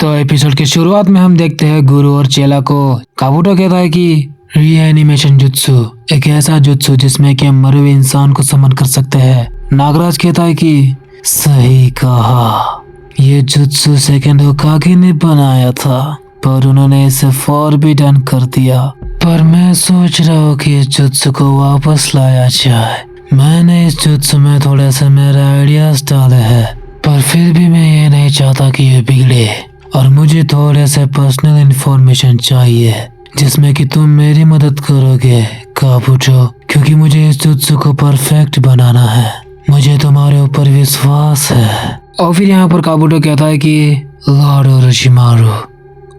तो एपिसोड की शुरुआत में हम देखते हैं गुरु और चेला को। काबूटो कहता है कि रीएनिमेशन जुत्सु एक ऐसा जुत्सु जिसमें कि हम मरे हुए इंसान को समन कर सकते हैं। नागराज कहता है कि सही कहा, ये जुत्सु सेकंड होकागे ने बनाया था पर उन्होंने इसे फॉरबिडन कर दिया। पर मैं सोच रहा हूँ कि इस जुत्सु को वापस लाया जाए। मैंने इस जुत्सु में थोड़े से मेरे आइडियाज डाले हैं, पर फिर भी मैं ये नहीं चाहता कि ये बिगड़े और मुझे थोड़े से पर्सनल इंफॉर्मेशन चाहिए जिसमें कि तुम मेरी मदद करोगे काबूटो, क्योंकि मुझे इस जुत्सु को परफेक्ट बनाना है। मुझे तुम्हारे ऊपर विश्वास है। और फिर यहाँ पर काबूटो कहता है कि लॉर्ड ओरोचिमारू,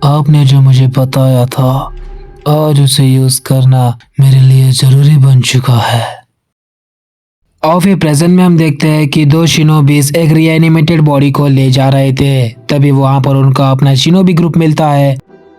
आपने जो मुझे बताया था आज उसे यूज करना मेरे लिए जरूरी बन चुका है। और फिर प्रेजेंट में हम देखते हैं कि दो शिनोबीज एक रीएनिमेटेड बॉडी को ले जा रहे थे। तभी वहां पर उनका अपना शिनोबी ग्रुप मिलता है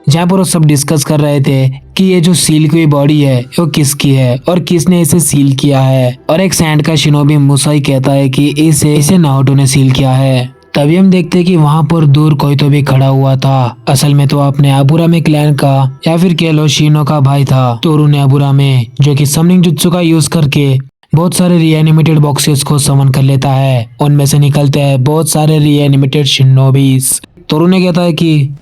जहां पर वो सब डिस्कस कर रहे थे कि ये जो सील की बॉडी है वो किसकी है और किसने इसे सील किया है। और एक सैंड का शिनोबी मुसाई कहता है कि इसे नारुतो ने सील किया है। तभी हम देखते हैं कि वहां पर दूर कोई तो भी खड़ा हुआ था। असल में तो अपने अबुरामे क्लैन का या फिर कह लो शिनो का भाई था तोरुने अबुरामे, जो कि समनिंग जुत्सु का यूज करके बहुत सारे रीएनिमेटेड बॉक्सेस को समन कर लेता है। उनमें से निकलते हैं बहुत सारे रीएनिमेटेड शिनोबीज। तोरुने कहता है कि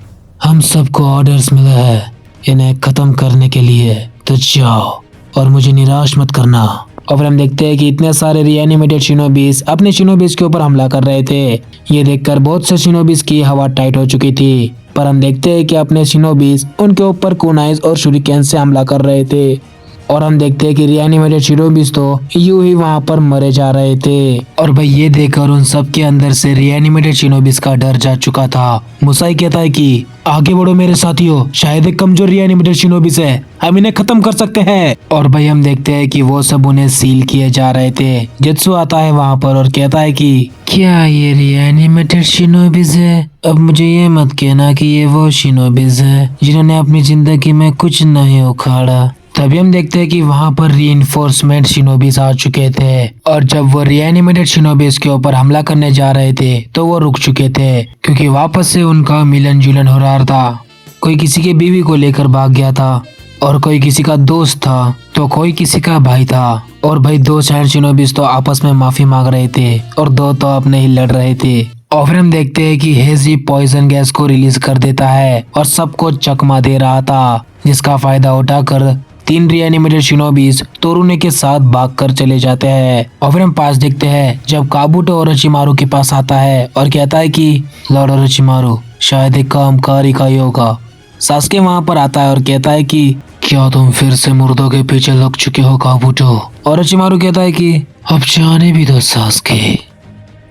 हम सबको ऑर्डर्स मिले हैं इन्हें खत्म करने के लिए, तो जाओ और मुझे निराश मत करना। और फिर हम देखते हैं कि इतने सारे रीएनिमेटेड शिनोबीज अपने शिनोबीज के ऊपर हमला कर रहे थे। ये देखकर बहुत से शिनोबीज की हवा टाइट हो चुकी थी, पर हम देखते हैं कि अपने शिनोबीज उनके ऊपर कुनाइज और शुरिकेन से हमला कर रहे थे। और हम देखते हैं कि रीएनिमेटेड शिनोबीज तो यूं ही वहां पर मरे जा रहे थे। और भाई ये देखकर उन सब के अंदर से रीएनिमेटेड शिनोबीज का डर जा चुका था। मुसाई कहता है कि आगे बढ़ो मेरे साथियों, शायद एक कमजोर रीएनिमेटेड शिनोबीज है, हम इन्हें खत्म कर सकते हैं। और भाई हम देखते हैं कि वो सब उन्हें सील किए जा रहे थे। जित्सु आता है वहाँ पर और कहता है कि क्या ये रीएनिमेटेड शिनोबीज है? अब मुझे ये मत कहना कि ये वो शिनोबीज है जिन्होंने अपनी जिंदगी में कुछ नहीं उखाड़ा। तभी हम देखते हैं कि वहां पर रीइंफोर्समेंट शिनोबीज आ चुके थे और जब वो रीएनिमेटेड शिनोबीज के ऊपर हमला करने जा रहे थे तो वो रुक चुके थे क्योंकि वापस से उनका मिलन जुलन हो रहा था। कोई किसी के बीवी को लेकर भाग गया था और कोई किसी का दोस्त था तो कोई किसी का भाई था। और भाई दो सैंड शिनोबीज तो आपस में माफी मांग रहे थे और दो तो अपने ही लड़ रहे थे। और फिर हम देखते हैं कि हेजी पॉइजन गैस को रिलीज कर देता है और सबको चकमा दे रहा था, जिसका फायदा उठाकर तीन रीएनिमेटेड शिनोबीज तोरुने के साथ भागकर चले जाते हैं। और फिर हम पास देखते हैं जब काबूटो ओरोचिमारू के पास आता है और कहता है कि लॉर्ड ओरोचिमारू, शायद एक काम कारिका होगा। सास्के वहां पर आता है और कहता है कि क्या तुम फिर से मुर्दों के पीछे लग चुके हो काबूटो? ओरोचिमारू कहता है कि अब जाने भी दो सास्के।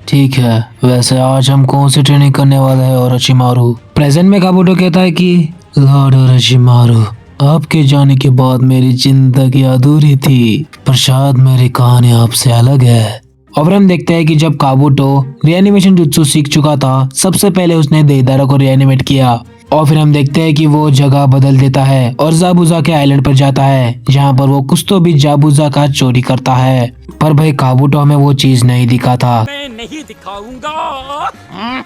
ठीक है, वैसे आज हम कौन सी ट्रेनिंग करने वाले हैं ओरोचिमारू? प्रेजेंट में काबूटो कहता है कि लॉर्ड ओरोचिमारू, आपके जाने के बाद मेरी जिंदगी अधूरी थी, पर शायद मेरी कहानी आपसे अलग है। और हम देखते हैं कि जब काबूटो रीएनिमेशन जुत्सु सीख चुका था, सबसे पहले उसने देदारा को रीएनिमेट किया। और फिर हम देखते हैं कि वो जगह बदल देता है और जाबुजा के आइलैंड पर जाता है जहाँ पर वो कुछ तो भी जाबुजा का चोरी करता है। पर भाई काबूटो हमें वो चीज नहीं दिखा था। मैं नहीं दिखाऊंगा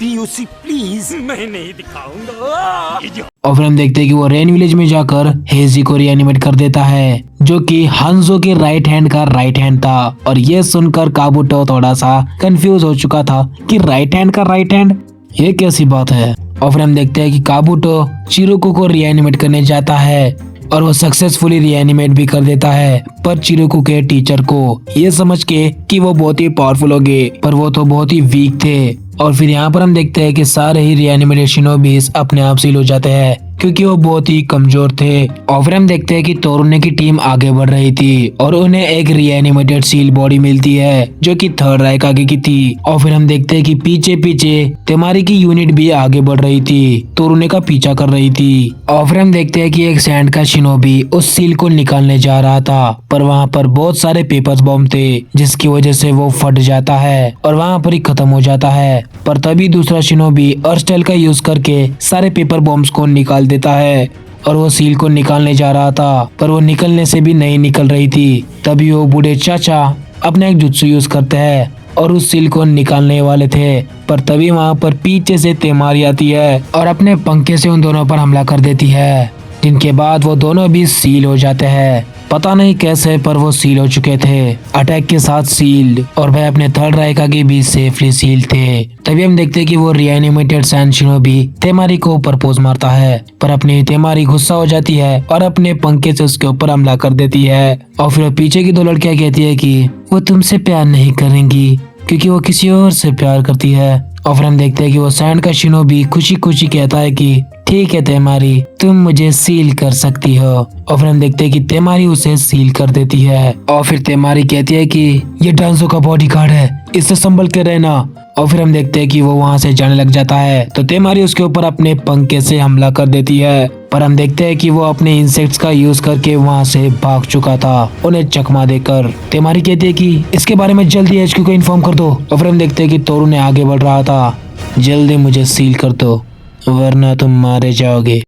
पीयूसी प्लीज, मैं नहीं दिखाऊंगा। और फिर हम देखते हैं कि वो रेन विलेज में जाकर हेजी को रीएनिमेट कर देता है, जो कि हांजो के राइट हैंड का राइट हैंड था। और ये सुनकर काबूटो थोड़ा सा कंफ्यूज हो चुका था कि राइट हैंड का राइट हैंड, ये कैसी बात है। और फिर हम देखते हैं कि काबूटो चिरोको को रीएनिमेट करने जाता है और वो सक्सेसफुली रीएनिमेट भी कर देता है, पर चिरोको के टीचर को ये समझ के कि वो बहुत ही पावरफुल हो गए, पर वो तो बहुत ही वीक थे। और फिर यहाँ पर हम देखते हैं कि सारे ही रीएनिमेटेड शिनोबीज अपने आप सील हो जाते हैं क्योंकि वो बहुत ही कमजोर थे। और फिर हम देखते हैं कि तोरुने की टीम आगे बढ़ रही थी और उन्हें एक रीएनिमेटेड सील बॉडी मिलती है जो कि थर्ड रैंक आगे की थी। और फिर हम देखते हैं कि पीछे पीछे तेमारी की यूनिट भी आगे बढ़ रही थी, तोरुने का पीछा कर रही थी। और फिर हम देखते हैं कि एक सैंड का शिनोबी उस सील को निकालने जा रहा था, पर वहाँ पर बहुत सारे पेपर्स बॉम्ब थे जिसकी वजह से वो फट जाता है और वहाँ पर ही खत्म हो जाता है। पर तभी दूसरा शिनोबी अर्स्टेल का यूज करके सारे पेपर बॉम्ब्स को निकाल देता है और वो सील को निकालने जा रहा था, पर वो निकलने से भी नहीं निकल रही थी। तभी वो बूढ़े चाचा अपना एक जुत्सु यूज करते हैं और उस सील को निकालने वाले थे, पर तभी वहाँ पर पीछे से तेमारी आती है और अपने पंखे से उन दोनों पर हमला कर देती है, जिनके बाद वो दोनों भी सील हो जाते हैं। पता नहीं कैसे, पर वो सील हो चुके थे, अटैक के साथ सील्ड, और वह अपने थर्ड राइका की भी सेफली सील थे। तभी हम देखते हैं कि वो रिएनिमेटेड सैन शिनोबी तेमारी को प्रपोज मारता है, पर अपनी तेमारी गुस्सा हो जाती है और अपने पंखे से उसके ऊपर हमला कर देती है। और फिर पीछे की दो लड़कियां कहती है कि वो तुमसे प्यार नहीं करेंगी क्योंकि वो किसी और से प्यार करती है। और फिर हम देखते हैं कि वो सैंड का शिनोबी खुशी खुशी कहता है कि ठीक है तेमारी, तुम मुझे सील कर सकती हो। और फिर हम देखते हैं कि तेमारी उसे सील कर देती है। और फिर तेमारी कहती है कि ये डांसो का बॉडीगार्ड है, इससे संभल के रहना। और फिर हम देखते हैं कि वो वहाँ से जाने लग जाता है, तो तेमारी उसके ऊपर अपने पंखे से हमला कर देती है, पर हम देखते हैं कि वो अपने इंसेक्ट्स का यूज करके वहाँ से भाग चुका था, उन्हें चकमा देकर। तेमारी कहती है कि इसके बारे में जल्दी एचक्यू को इन्फॉर्म कर दो। और फिर हम देखते हैं कि तोरू ने आगे बढ़ रहा था, जल्दी मुझे सील कर दो वरना तुम मारे जाओगे।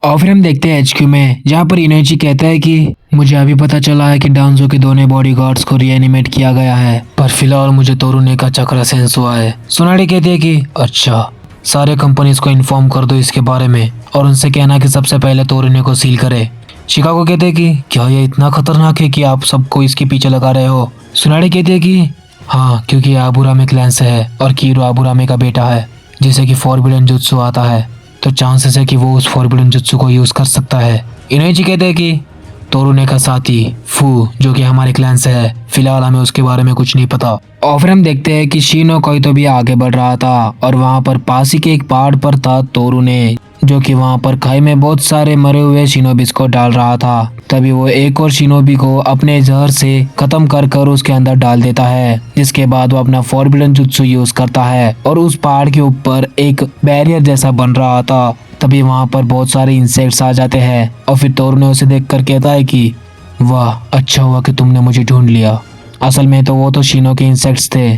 और फिर हम देखते हैं एचक्यू में, जहाँ पर इनोइची कहता है कि मुझे अभी पता चला है कि डांजो के दोनों बॉडीगार्ड्स को रिएनिमेट किया गया है, पर फिलहाल मुझे तोरुने का चक्रा सेंस हुआ है। सुनाडी कहती है कि अच्छा, सारे कंपनीज को इन्फॉर्म कर दो इसके बारे में और उनसे कहना कि सबसे पहले तोरुने को सील करे। शिकागो कहते हैं कि क्या ये इतना खतरनाक है कि आप सबको इसके पीछे लगा रहे हो। सुनाडी कहती है कि हाँ, क्योंकि आबुरामे क्लैन से है और कीरो आबुरामे का बेटा है, जिसे कि फॉरबिडन जुत्सु आता है, तो चांसेस है कि वो उस फॉरबिडन जुत्सु को यूज कर सकता है। इनोइची कहते हैं कि तोरुने का साथी फू, जो कि हमारे क्लैन से है, फिलहाल हमें उसके बारे में कुछ नहीं पता। और फिर हम देखते हैं कि शीनो कोई तो भी आगे बढ़ रहा था और वहाँ पर पास ही के एक पहाड़ पर था तोरुने, जो कि वहाँ पर खाई में बहुत सारे मरे हुए शिनोबिस को डाल रहा था। तभी वो एक और शिनोबी को अपने जहर से खत्म कर उसके अंदर डाल देता है, जिसके बाद वो अपना फॉरबिडन जुत्सु यूज करता है और उस पहाड़ के ऊपर एक बैरियर जैसा बन रहा था। तभी वहाँ पर बहुत सारे इंसेक्ट्स आ जाते हैं और फिर तोरुने उसे देखकर कहता है कि वाह, अच्छा हुआ कि तुमने मुझे ढूंढ लिया, असल में तो वो तो शीनो के इंसेक्ट्स थे।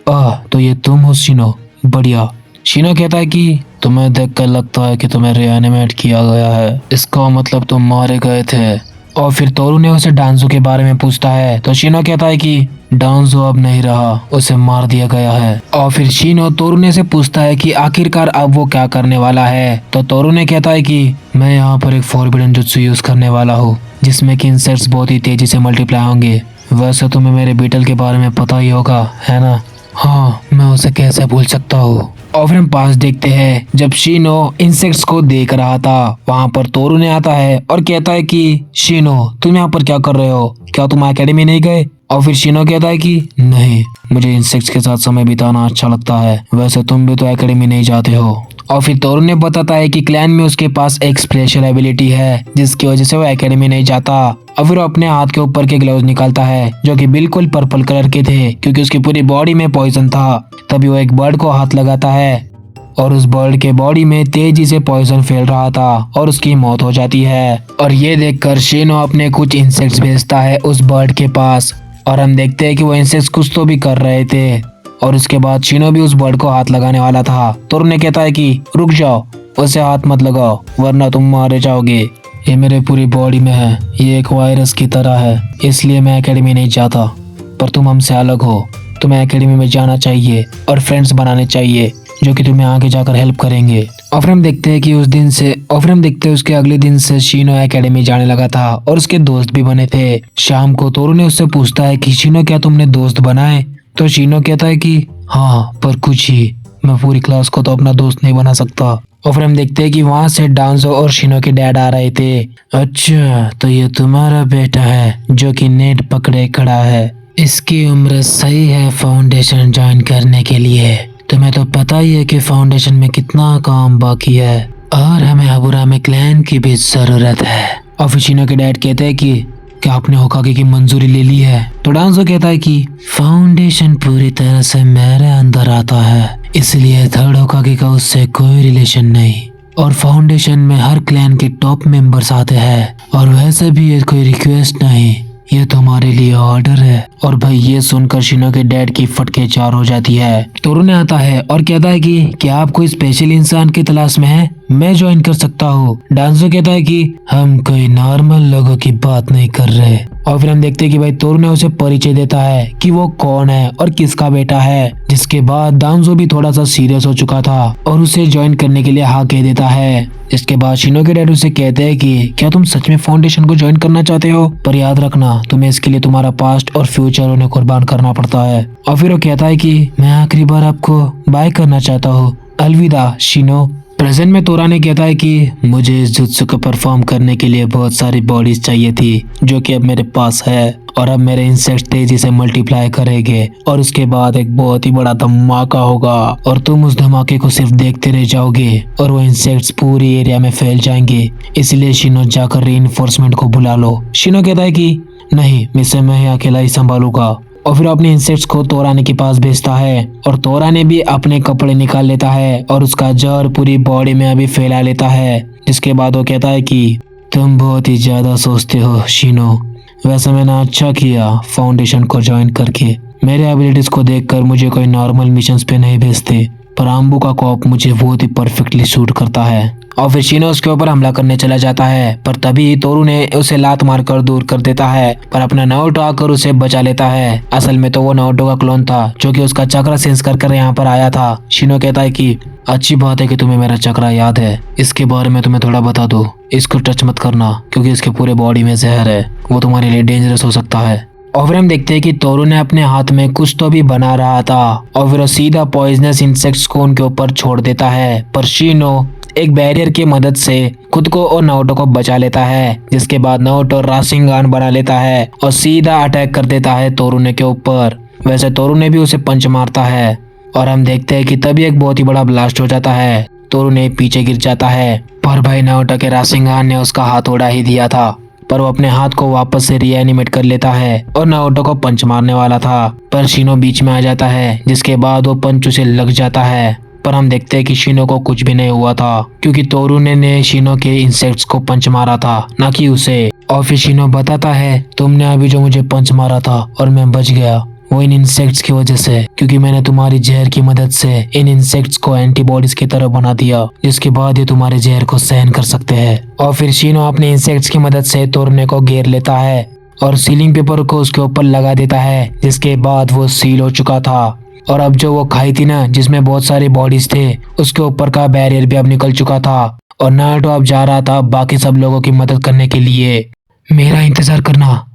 तो ये तुम हो शीनो, बढ़िया। शीनो कहता है कि तुम्हें देखकर लगता है कि तुम्हें रिएनिमेट किया गया है, इसका मतलब तुम मारे गए थे। और फिर तोरुने उसे डांजो के बारे में पूछता है, तो शीनो कहता है कि डांजो अब नहीं रहा, उसे मार दिया गया है। और फिर शीनो तोरुने से पूछता है कि आखिरकार अब वो क्या करने वाला है, तो तोरुने कहता है कि मैं यहाँ पर एक फॉरबिडन जुत्सु यूज करने वाला हूँ, जिसमें कि इंसेक्ट्स बहुत ही तेजी से मल्टीप्लाई होंगे। वैसे तुम्हें मेरे बीटल के बारे में पता ही होगा, है ना? हाँ, मैं उसे कैसे भूल सकता हूँ। और फिर हम पास देखते हैं, जब शीनो इंसेक्ट्स को देख रहा था, वहाँ पर तोरुने आता है और कहता है कि शीनो, तुम यहाँ पर क्या कर रहे हो? क्या तुम एकेडमी नहीं गए? और फिर शीनो कहता है कि नहीं, मुझे इंसेक्ट्स के साथ समय बिताना अच्छा लगता है, वैसे तुम भी तो एकेडमी नहीं जाते हो। और फिर तोरुने बताता है कि क्लैन में उसके पास एक स्पेशल एबिलिटी है, जिसकी वजह से वो एकेडमी नहीं जाता। और फिर वो अपने हाथ के ऊपर के ग्लव्स निकालता है, जो कि बिल्कुल पर्पल कलर के थे, क्योंकि उसकी पूरी बॉडी में पॉइजन था। तभी वो एक बर्ड को हाथ लगाता है और उस बर्ड के बॉडी में तेजी से पॉइजन फैल रहा था और उसकी मौत हो जाती है। और ये देखकर शीनो अपने कुछ इंसेक्ट्स भेजता है उस बर्ड के पास, और हम देखते हैं कि वो इंसेक्ट्स कुछ तो भी कर रहे थे। और उसके बाद शीनो भी उस बर्ड को हाथ लगाने वाला था। तोरुने कहता है कि रुक जाओ, उसे हाथ मत लगाओ वरना तुम मारे जाओगे। ये मेरे पूरी बॉडी में है, ये एक वायरस की तरह है, इसलिए मैं एकेडमी नहीं जाता। पर तुम हमसे अलग हो, तुम्हें एकेडमी में जाना चाहिए और फ्रेंड्स बनाने चाहिए, जो कि तुम्हें आगे जाकर हेल्प करेंगे। और फिर हम देखते हैं कि उसके अगले दिन से शीनो एकेडमी जाने लगा था और उसके दोस्त भी बने थे। शाम को तोरुने उससे पूछता है कि शीनो, क्या तुमने दोस्त बनाए? तो शीनो कहता है कि हाँ, पर कुछ ही, मैं पूरी क्लास को तो अपना दोस्त नहीं बना सकता। और फिर हम देखते हैं कि वहाँ से डांजो और शीनो के डैड आ रहे थे। अच्छा, तो ये तुम्हारा बेटा है जो कि नेट पकड़े खड़ा है, इसकी उम्र सही है फाउंडेशन ज्वाइन करने के लिए। तुम्हें तो पता ही है कि फाउंडेशन में कितना काम बाकी है और हमें आबुरामे क्लैन की भी जरूरत है। और फिर शीनो के डैड कहते हैं कि क्या आपने होकागे की मंजूरी ले ली है? तो डांजो कहता है कि फाउंडेशन पूरी तरह से मेरे अंदर आता है, इसलिए थर्ड होकागे का उससे कोई रिलेशन नहीं। और फाउंडेशन में हर क्लैन के टॉप मेंबर्स आते हैं, और वैसे भी ये कोई रिक्वेस्ट नहीं, ये तुम्हारे लिए ऑर्डर है। और भाई ये सुनकर शीनो के डैड की फटके चार हो जाती है। तोरुने आता है और कहता है कि क्या आप कोई स्पेशल इंसान की तलाश में हैं? मैं ज्वाइन कर सकता हूँ। डांजो कहता है कि हम कोई नॉर्मल लोगों की बात नहीं कर रहे। और फिर हम देखते हैं कि भाई तोरू ने उसे परिचय देता है कि वो कौन है और किसका बेटा है। जिसके बाद दांजो भी थोड़ा सा सीरियस हो चुका था और उसे ज्वाइन करने के लिए हाँ कह देता है। इसके बाद शिनो के डैड उसे कहते हैं कि क्या तुम सच में फाउंडेशन को ज्वाइन करना चाहते हो, पर याद रखना तुम्हें इसके लिए तुम्हारा पास्ट और फ्यूचर उन्हें कुर्बान करना पड़ता है। और फिर वो कहता है कि मैं आखिरी बार आपको बाय करना चाहता हूँ, अलविदा शिनो। प्रेजेंट में तोरा ने कहता है कि मुझे इस जुत्सु को परफॉर्म करने के लिए बहुत सारी बॉडीज चाहिए थी जो कि अब मेरे पास है, और अब मेरे इंसेक्ट तेजी से मल्टीप्लाई करेंगे और उसके बाद एक बहुत ही बड़ा धमाका होगा और तुम उस धमाके को सिर्फ देखते रह जाओगे और वो इंसेक्ट्स पूरी एरिया में फैल जाएंगे। इसलिए शिनो जाकर रीइंफोर्समेंट को बुला लो। शिनो कहता है कि नहीं, मिसे मैं ही अकेला ही संभालूंगा। और फिर अपने इंसेक्ट्स को तोराने के पास भेजता है और तोराने भी अपने कपड़े निकाल लेता है और उसका जहर पूरी बॉडी में अभी फैला लेता है। जिसके बाद वो कहता है कि तुम बहुत ही ज्यादा सोचते हो शिनो, वैसे मैंने अच्छा किया फाउंडेशन को ज्वाइन करके। मेरे एबिलिटीज को देखकर मुझे कोई नॉर्मल मिशंस पे नहीं भेजते, पर आम्बू का कॉप मुझे बहुत ही परफेक्टली सूट करता है। और फिर शिनो उसके ऊपर हमला करने चला जाता है, पर तभी तोरू ने उसे लात मारकर दूर कर देता है, पर अपना नारुतो आकर उसे बचा लेता है। असल में तो वो नारुतो का क्लोन था जो कि उसका चक्र सेंस कर यहाँ पर आया था। शिनो कहता है कि अच्छी बात है कि तुम्हें मेरा चक्र याद है, इसके बारे में तुम्हें थोड़ा बता दो। इसको टच मत करना क्योंकि इसके पूरे बॉडी में जहर है, वो तुम्हारे लिए डेंजरस हो सकता है। और फिर हम देखते हैं कि तोरू ने अपने हाथ में कुछ तो भी बना रहा था और फिर वो सीधा पॉइजनस इंसेक्ट्स को उनके ऊपर छोड़ देता है, पर शिनो एक बैरियर की मदद से खुद को और नारुतो को बचा लेता है। जिसके बाद नारुतो राशिंगान बना लेता है और सीधा अटैक कर देता है तोरुने के ऊपर। वैसे तोरुने भी उसे पंच मारता है और हम देखते हैं कि तभी एक बहुत ही बड़ा ब्लास्ट हो जाता है। तोरुने पीछे गिर जाता है, पर भाई नारुतो के राशिंगान ने उसका हाथ उड़ा ही दिया था, पर वो अपने हाथ को वापस से रीएनिमेट कर लेता है और नारुतो को पंच मारने वाला था, पर शिनो बीच में आ जाता है। जिसके बाद वो पंच उसे लग जाता है, पर हम देखते हैं कि शिनो को कुछ भी नहीं हुआ था क्योंकि तोरुने ने शिनो के इंसेक्ट्स को पंच मारा था, ना कि उसे। और फिर शिनो बताता है तुमने अभी जो मुझे पंच मारा था और मैं बच गया, वो इन इंसेक्ट्स की वजह से, क्योंकि मैंने तुम्हारी जहर की मदद से इन इंसेक्ट्स को एंटीबॉडीज की तरह बना दिया, जिसके बाद ये तुम्हारे जहर को सहन कर सकते हैं। और फिर शिनो अपने इंसेक्ट्स की मदद से तोरुने को घेर लेता है और सीलिंग पेपर को उसके ऊपर लगा देता है। जिसके बाद वो सील हो चुका था और अब जो वो खाई थी ना जिसमें बहुत सारे बॉडीज थे, उसके ऊपर का बैरियर भी अब निकल चुका था और नारुतो अब जा रहा था बाकी सब लोगों की मदद करने के लिए। मेरा इंतजार करना।